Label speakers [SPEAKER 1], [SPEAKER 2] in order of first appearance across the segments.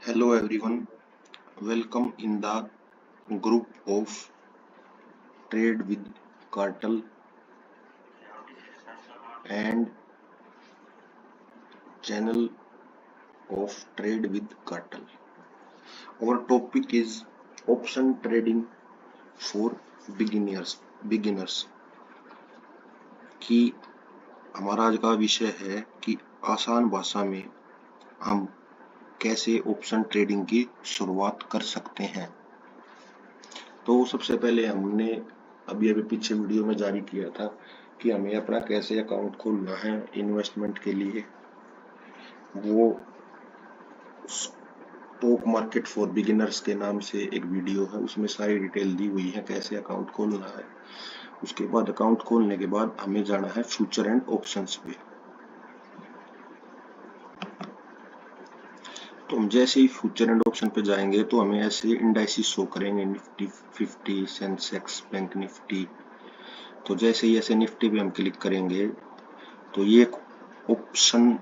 [SPEAKER 1] Hello everyone, welcome in the group of Trade with Cartel and channel of Trade with Cartel. Our topic is option trading for beginners कि हमारा आज का विषय है कि आसान भाषा में हम कैसे ऑप्शन ट्रेडिंग की शुरुआत कर सकते हैं। तो सबसे पहले हमने अभी पीछे वीडियो में जारी किया था कि हमें अपना कैसे अकाउंट खोलना है इन्वेस्टमेंट के लिए। वो स्टॉक मार्केट फॉर बिगिनर्स के नाम से एक वीडियो है, उसमें सारी डिटेल दी हुई है कैसे अकाउंट खोलना है। उसके बाद अकाउंट खोलने के बाद हमें जाना है फ्यूचर एंड ऑप्शंस पे। तो हम जैसे ही फ्यूचर एंड ऑप्शन पे जाएंगे तो हमें ऐसे इंडाइसिस शो करेंगे, निफ्टी 50, सेंसेक्स, बैंक निफ्टी। तो जैसे ही ऐसे निफ्टी पे हम क्लिक करेंगे तो ये एक ऑप्शन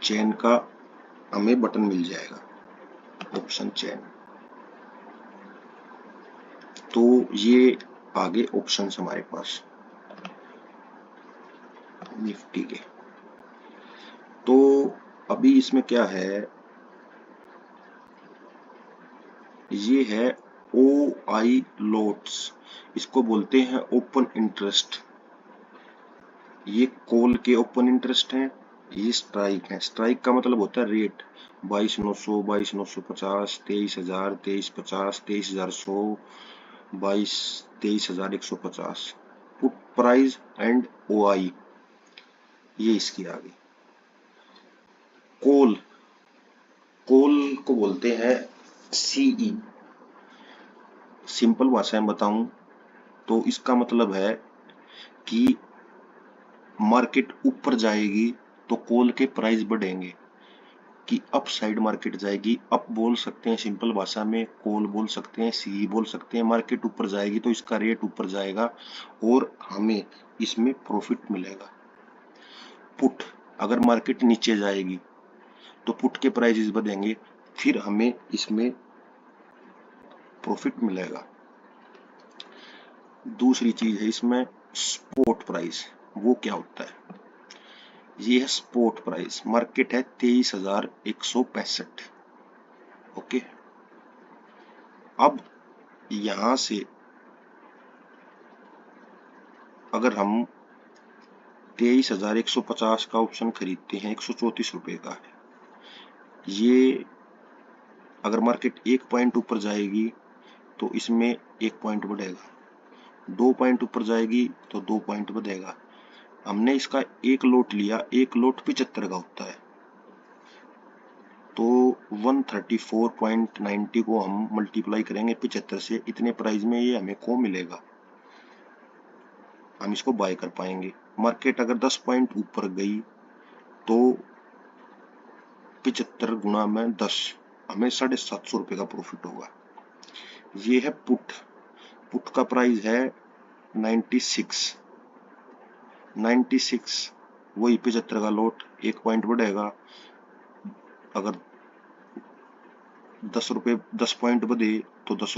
[SPEAKER 1] चेन का हमें बटन मिल जाएगा, ऑप्शन चेन। तो ये आगे ऑप्शंस हमारे पास निफ्टी के। तो अभी इसमें क्या है, ये है OI लोट्स, इसको बोलते हैं ओपन इंटरेस्ट। ये कॉल के ओपन इंटरेस्ट हैं, ये स्ट्राइक है। स्ट्राइक का मतलब होता है rate 22,900, 22,950, 23,000, 23,50, 23,100, 23,150। Put price and OI ये इसकी आ गई। कॉल को बोलते हैं CE। सिंपल भाषा में बताऊं तो इसका मतलब है कि मार्केट ऊपर जाएगी तो कॉल के प्राइस बढ़ेंगे, कि अप साइड मार्केट जाएगी, अप बोल सकते हैं सिंपल भाषा में, कॉल बोल सकते हैं, CE बोल सकते हैं। मार्केट ऊपर जाएगी तो इसका रेट ऊपर जाएगा और हमें इसमें प्रॉफिट मिलेगा। पुट, अगर मार्केट नीचे जाएगी तो पुट के प्राइसेस बढ़ेंगे, फिर हमें इसमें प्रॉफिट मिलेगा। दूसरी चीज है इसमें स्पॉट प्राइस। वो क्या होता है, ये है स्पॉट प्राइस। मार्केट है 23,165। ओके, अब यहां से अगर हम 23,150 का ऑप्शन खरीदते हैं, 134 रुपए का है। ये अगर मार्केट 1 पॉइंट ऊपर जाएगी तो इसमें 1 पॉइंट बढ़ेगा, 2 पॉइंट ऊपर जाएगी तो 2 पॉइंट बढ़ेगा। हमने इसका एक लोट लिया, एक लोट 75 का होता है, तो 134.90 को हम मल्टीप्लाई करेंगे 75 से, इतने प्राइस में ये हमें को मिलेगा, हम इसको बाय कर पाएंगे। मार्केट अगर 10 पॉइंट ऊपर गई तो 75 गुणा में 10, हमें 750 रुपए का प्रॉफिट होगा। ये है पुट। पुट का प्राइस है 96, वही 75 का लोट, 1 पॉइंट बढ़ेगा। अगर 10 पॉइंट बढ़े तो 10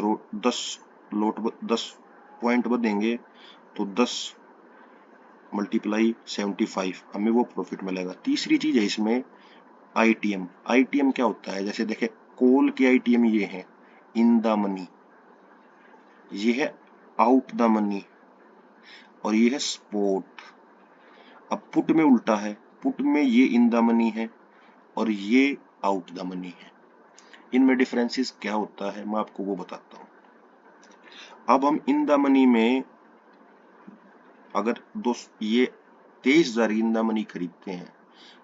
[SPEAKER 1] पॉइंट बढ़ेंगे तो 10 मल्टीप्लाई 75, हमें वो प्रॉफिट मिलेगा। तीसरी चीज है इसमें ITM। ITM क्या होता है, जैसे देखे कॉल के ITM ये है इन द मनी, ये है आउट द मनी, और ये है स्पॉट। अब पुट में उल्टा है, पुट में ये इन द मनी है और ये आउट द मनी है। इनमें डिफरेंसेस क्या होता है मैं आपको वो बताता हूँ। अब हम इन द मनी में अगर ये 23,000 इन द मनी खरीदते हैं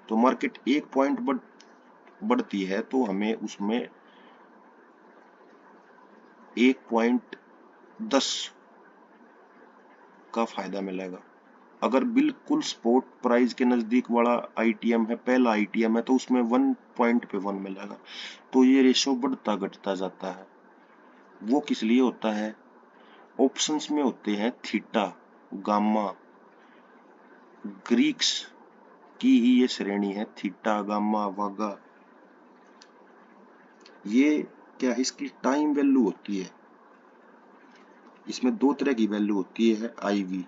[SPEAKER 1] तो मार्केट 1 पॉइंट बढ़ती है तो हमें उसमें 1.10 का फायदा मिलेगा। अगर बिल्कुल स्पॉट प्राइस के नजदीक वाला ITM है, पहला ITM है, तो उसमें 1.1 मिलेगा। तो ये रेशो बढ़ता घटता जाता है। वो किस लिए होता है, ऑप्शंस में होते हैं थीटा, गामा, ग्रीक्स की ही ये श्रेणी है, थीटा, गामा, वागा। ये क्या है, इसकी टाइम वैल्यू होती है। इसमें दो तरह की वैल्यू होती है, आईवी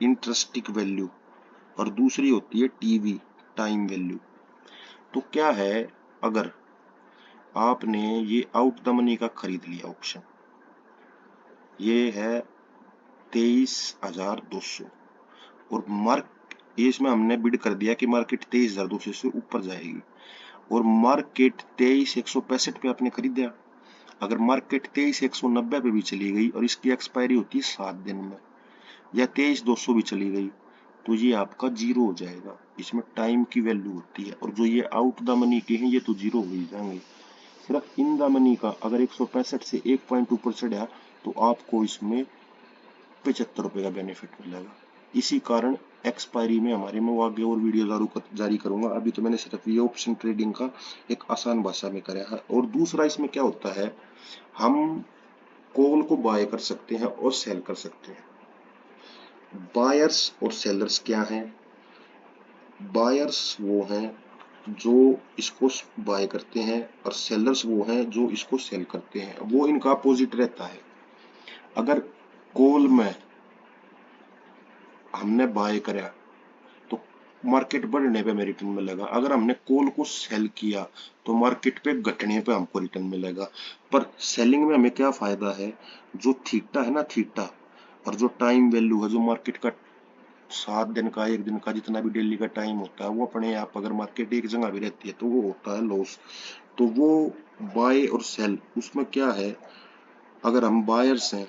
[SPEAKER 1] इंटरेस्टिक वैल्यू, और दूसरी होती है टीवी टाइम वैल्यू। तो क्या है, अगर आपने ये आउट द मनी का खरीद लिया ऑप्शन, ये है 23,200, और ये इसमें हमने बिड कर दिया कि मार्केट 23,200 से ऊपर जाएगी, और मार्केट 23,165 पे आपने खरीदा। अगर मार्केट 23,190 पे भी चली गई और इसकी एक्सपायरी होती है 7 दिन में, या 23,200 भी चली गई, तो ये आपका जीरो हो जाएगा। इसमें टाइम की वैल्यू होती है, और जो ये आउट द मनी के हैं ये तो जीरो हो ही जाएंगे। सिर्फ इन द मनी का अगर 165 से 1.2% है तो आपको इसमें 75 रुपए का बेनिफिट मिलेगा। इसी कारण एक्सपायरी में हमारे में वो आगे और वीडियो जारी करूंगा। अभी तो मैंने सिर्फ ये ऑप्शन ट्रेडिंग का एक आसान भाषा में कराया है। और दूसरा इसमें क्या होता है, हम कॉल को बाय कर सकते हैं और सेल कर सकते हैं। बायर्स और सेलर्स क्या हैं? बायर्स वो हैं जो इसको बाय करते हैं, और सेलर्स वो हैं जो इसको सेल करते हैं। वो इनका अपोजिट रहता है। अगर कॉल में हमने बाय करा तो मार्केट बढ़ने पे हमें रिटर्न मिलेगा। अगर हमने कॉल को सेल किया तो मार्केट पे घटने पे हमको रिटर्न मिलेगा। पर सेलिंग में हमें क्या फायदा है, जो थीटा है ना, थीटा, और जो टाइम वैल्यू है, जो मार्केट का 7 दिन का, 1 दिन का, जितना भी डेली का टाइम होता है, वो अपने आप अगर मार्केट एक जगह भी रहती है तो वो होता है लॉस। तो वो बाय और सेल, उसमें क्या है, अगर हम बायर्स हैं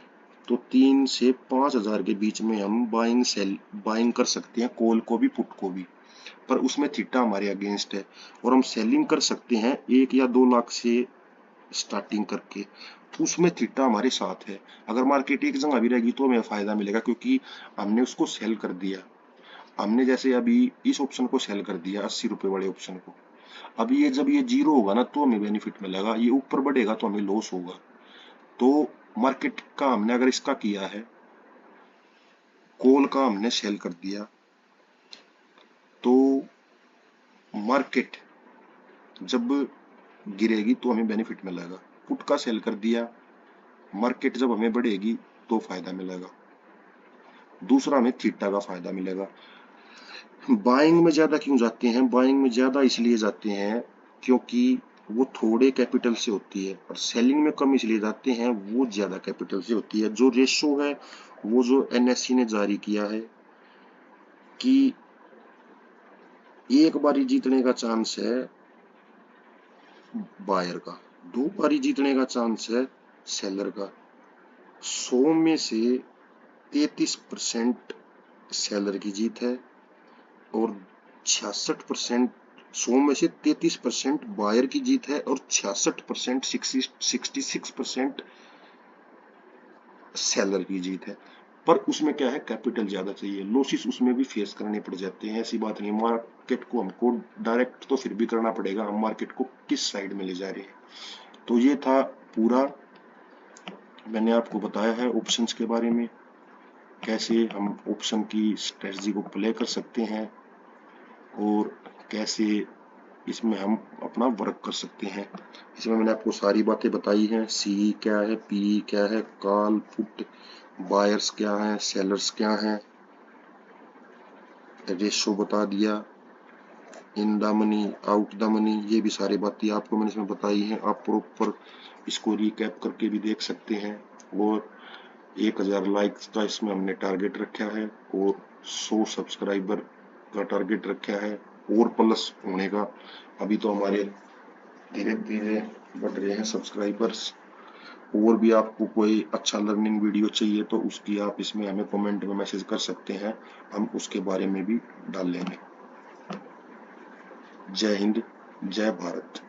[SPEAKER 1] तो 3 से 5,000 के बीच में हम बाइंग कर सकते हैं, कॉल को भी पुट को भी। पर उसमें थीटा हमारे अगेंस्ट है। और हम सेलिंग कर सकते हैं 1 या 2 लाख से स्टार्टिंग करके, तो उसमें थीटा हमारे साथ है। अगर मार्केट एक जगह भी रहेगी तो हमें फायदा मिलेगा, क्योंकि हमने उसको सेल कर दिया। हमने जैसे अभी इस ऑप्शन को सेल कर दिया 80 रुपए वाले ऑप्शन को। अभी ये जब ये जीरो होगा ना तो हमें बेनिफिट मिलेगा, ये ऊपर बढ़ेगा तो हमें लॉस होगा। तो मार्केट का हमने अगर इसका किया है, कॉल का हमने सेल कर दिया, तो मार्केट जब गिरेगी तो हमें बेनिफिट मिलेगा। पुट का सेल कर दिया, मार्केट जब हमें बढ़ेगी तो फायदा मिलेगा। दूसरा हमें थीटा का फायदा मिलेगा। बाइंग में ज्यादा क्यों जाते हैं? बाइंग में ज्यादा इसलिए जाते हैं क्योंकि वो थोड़े कैपिटल से होती है, और सेलिंग में कम इसलिए जाते हैं, वो ज्यादा कैपिटल से होती है। जो रेशो है, वो जो एनएससी ने जारी किया है कि एक बारी जीतने का चांस है बायर का, 2 बारी जीतने का चांस है सेलर का। 100 में से 33% सेलर की जीत है, और 66%, 100 में से 33% बायर की जीत है, और 66% 66% सेलर की जीत है। पर उसमें क्या है, कैपिटल ज्यादा चाहिए, लॉसेस उसमें भी फेस करने पड़ जाते हैं। ऐसी बात नहीं, मार्केट को हमको डायरेक्ट तो फिर भी करना पड़ेगा, हम मार्केट को किस साइड में ले जा रहे हैं। तो ये था पूरा, मैंने आपको बताया है ऑप्शंस के बारे में, कैसे हम ऑप्शन की स्ट्रेटजी को प्ले कर सकते हैं, और कैसे इसमें हम अपना वर्क कर सकते हैं। इसमें मैंने आपको सारी बातें बताई हैं, सी क्या है, पी क्या है, कॉल पुट, बायर्स क्या है, सेलर्स क्या है, रेशो बता दिया, in the money, out the money, ये भी सारी बातें आपको मैंने इसमें बताई हैं। आप प्रॉपर इसको रिकैप करके भी देख सकते हैं। और 1,000 लाइक्स का इसमें हमने टारगेट रखा है, और 100 सब्सक्राइबर का टारगेट रखा है, और प्लस होने का। अभी तो हमारे धीरे धीरे बढ़ रहे हैं सब्सक्राइबर्स। और भी आपको कोई अच्छा लर्निंग वीडियो चाहिए तो उसकी आप इसमें हमें कमेंट में मैसेज कर सकते हैं, हम उसके बारे में भी डाल लेंगे। जय हिंद, जय भारत।